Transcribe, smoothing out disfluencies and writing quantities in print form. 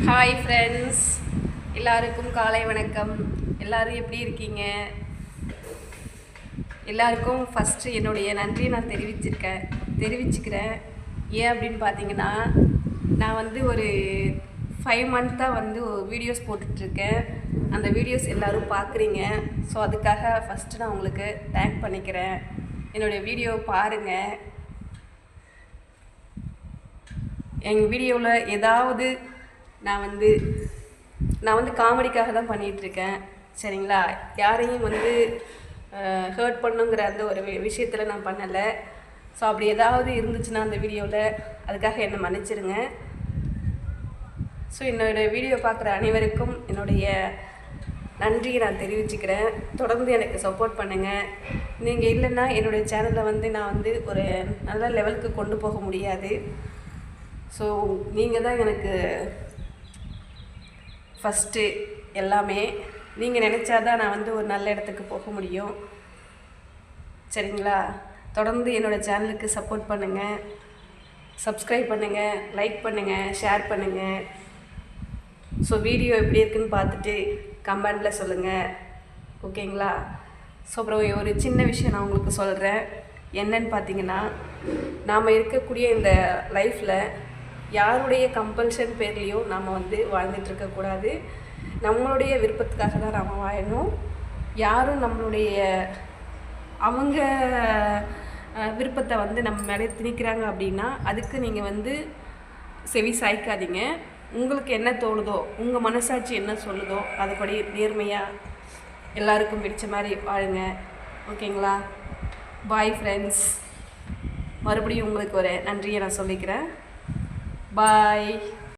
Hi friends, எல்லாருக்கும் காலை வணக்கம். எல்லோரும் எப்படி இருக்கீங்க? எல்லாருக்கும் ஃபஸ்ட்டு என்னுடைய நன்றியை நான் தெரிவிச்சுக்கிறேன். ஏன் அப்படின்னு பார்த்தீங்கன்னா, நான் ஒரு 5 மந்த்தாக வீடியோஸ் போட்டுட்ருக்கேன். அந்த வீடியோஸ் எல்லோரும் பார்க்குறீங்க. ஸோ அதுக்காக ஃபஸ்ட்டு நான் உங்களுக்கு தேங்க் பண்ணிக்கிறேன். என்னுடைய வீடியோ பாருங்கள். எங்கள் வீடியோவில் ஏதாவது நான் காமெடிக்காக தான் பண்ணிகிட்ருக்கேன், சரிங்களா? யாரையும் ஹர்ட் பண்ணுங்கிற அந்த ஒரு விஷயத்தில் நான் பண்ணலை. ஸோ அப்படி ஏதாவது இருந்துச்சுன்னா அந்த வீடியோவில் அதுக்காக என்னை மன்னிச்சிருங்க. ஸோ என்னோடய வீடியோ பார்க்குற அனைவருக்கும் என்னுடைய நன்றியை நான் தெரிவிச்சுக்கிறேன். தொடர்ந்து எனக்கு சப்போர்ட் பண்ணுங்கள். நீங்கள் இல்லைன்னா என்னுடைய சேனலை நான் ஒரு நல்ல லெவலுக்கு கொண்டு போக முடியாது. ஸோ நீங்கள் தான் எனக்கு ஃபஸ்ட்டு எல்லாமே. நீங்கள் நினச்சாதான் நான் ஒரு நல்ல இடத்துக்கு போக முடியும், சரிங்களா? தொடர்ந்து என்னோடய சேனலுக்கு சப்போர்ட் பண்ணுங்கள், சப்ஸ்கிரைப் பண்ணுங்கள், லைக் பண்ணுங்கள், ஷேர் பண்ணுங்கள். ஸோ வீடியோ எப்படி இருக்குன்னு பார்த்துட்டு கமெண்டில் சொல்லுங்கள், ஓகேங்களா? ஸோ அப்புறம் ஒரு சின்ன விஷயம் நான் உங்களுக்கு சொல்கிறேன். என்னன்னு பார்த்தீங்கன்னா, நாம் இருக்கக்கூடிய இந்த லைஃப்பில் யாருடைய கம்பல்ஷன் பேர்லேயும் நம்ம வாழ்ந்துட்டுருக்கக்கூடாது. நம்மளுடைய விருப்பத்துக்காக தான் நாம் வாழணும். யாரும் நம்மளுடைய அவங்க விருப்பத்தை நம்ம மேலே திணிக்கிறாங்க அப்படின்னா அதுக்கு நீங்கள் செவி சாய்க்காதீங்க. உங்களுக்கு என்ன தோணுதோ, உங்கள் மனசாட்சி என்ன சொல்லுதோ அதுபடி நேர்மையாக எல்லாருக்கும் பிடிச்ச மாதிரி வாழுங்க, ஓகேங்களா? Bye friends. மறுபடியும் உங்களுக்கு ஒரு நன்றியை நான் சொல்லிக்கிறேன். Bye.